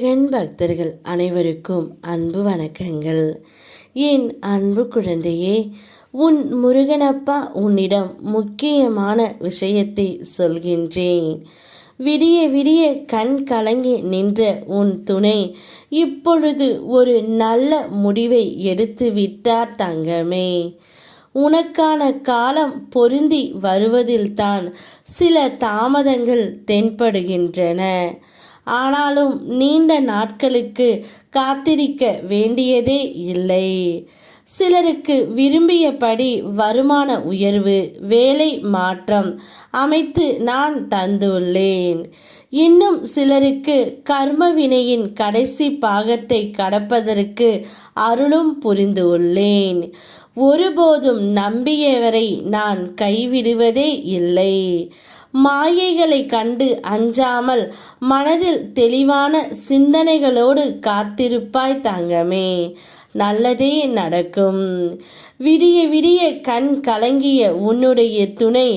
முருகன் பக்தர்கள் அனைவருக்கும் அன்பு வணக்கங்கள். என் அன்பு குழந்தையே, உன் முருகனப்பா உன்னிடம் முக்கியமான விஷயத்தை சொல்கின்றேன். விடிய விடிய கண் கலங்கி நின்ற உன் துணை இப்பொழுது ஒரு நல்ல முடிவை எடுத்து விட்டார் தங்கமே. உனக்கான காலம் பொருந்தி வருவதில்தான் சில தாமதங்கள் தென்படுகின்றன. ஆனாலும் நீண்ட நாட்களுக்கு காத்திருக்க வேண்டியதே இல்லை. சிலருக்கு விரும்பியபடி வருமான உயர்வு, வேலை மாற்றம் அமைத்து நான் தந்துள்ளேன். இன்னும் சிலருக்கு கர்மவினையின் கடைசி பாகத்தை கடப்பதற்கு அருளும் புரிந்துள்ளேன். ஒருபோதும் நம்பியவரை நான் கைவிடுவதே இல்லை. மாயைகளை கண்டு அஞ்சாமல் மனதில் தெளிவான சிந்தனைகளோடு காத்திருப்பாய் தங்கமே. நல்லதே நடக்கும். விடிய விடிய கண் கலங்கிய உன்னுடைய துணை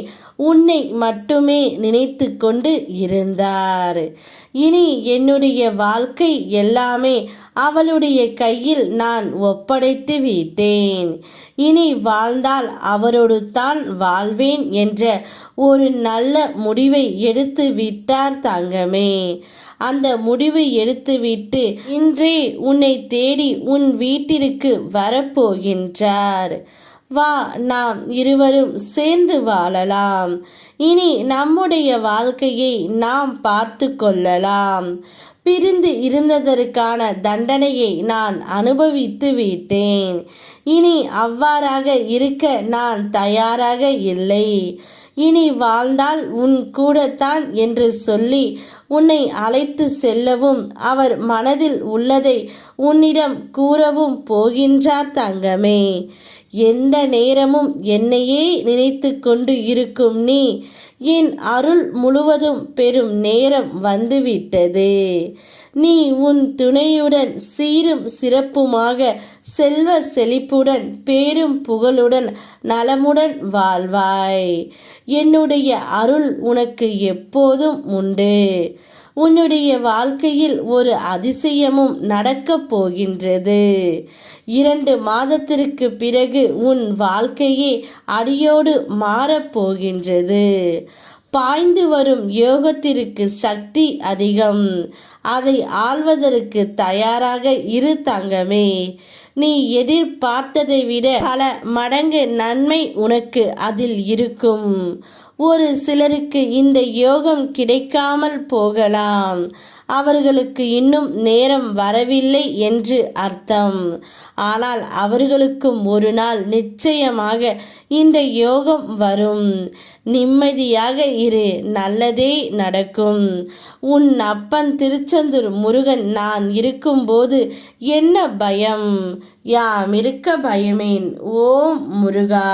உன்னை மட்டுமே நினைத்து கொண்டு இருந்தார். இனி என்னுடைய வாழ்க்கை எல்லாமே அவளுடைய கையில் நான் ஒப்படைத்து விட்டேன். இனி வாழ்ந்தால் அவரோடு தான் வாழ்வேன் என்ற ஒரு நல்ல முடிவை எடுத்து விட்டார் தங்கமே. அந்த முடிவு எடுத்துவிட்டு இன்றே உன்னை தேடி உன் வீட்டிற்கு வரப்போகின்றார். வா, நாம் இருவரும் சேர்ந்து வாழலாம். இனி நம்முடைய வாழ்க்கையை நாம் பார்த்து கொள்ளலாம். பிரிந்து இருந்ததற்கான தண்டனையை நான் அனுபவித்து விட்டேன். இனி அவ்வாறாக இருக்க நான் தயாராக இல்லை. இனி வாழ்ந்தால் உன் கூடத்தான் என்று சொல்லி உன்னை அழைத்து செல்லவும் அவர் மனதில் உள்ளதை உன்னிடம் கூறவும் போகின்றார் தங்கமே. எந்த நேரமும் என்னையே நினைத்து கொண்டு இருக்கும் நீ என் அருள் முழுவதும் பெறும் நேரம் வந்துவிட்டது. நீ உன் துணையுடன் சீரும் சிறப்புமாக செல்வ செழிப்புடன் பேரும் புகழுடன் நலமுடன் வாழ்வாய். என்னுடைய அருள் உனக்கு எப்போதும் உண்டு. உன்னுடைய வாழ்க்கையில் ஒரு அதிசயமும் நடக்கப் போகின்றது. 2 மாதத்திற்கு பிறகு உன் வாழ்க்கையே அடியோடு மாறப்போகின்றது. பாய்ந்து வரும் யோகத்திற்கு சக்தி அதிகம். அதை ஆள்வதற்கு தயாராக இரு தங்கமே. நீ எதிர்பார்த்ததை விட பல மடங்கு நன்மை உனக்கு அதில் இருக்கும். ஒரு சிலருக்கு இந்த யோகம் கிடைக்காமல் போகலாம். அவர்களுக்கு இன்னும் நேரம் வரவில்லை என்று அர்த்தம். ஆனால் அவர்களுக்கும் ஒரு நாள் நிச்சயமாக இந்த யோகம் வரும். நிம்மதியாக இரு, நல்லதே நடக்கும். உன் அப்பன் திருச்செந்தூர் முருகன் நான் இருக்கும்போது என்ன பயம்? யாம் இருக்க பயமேன். ஓம் முருகா.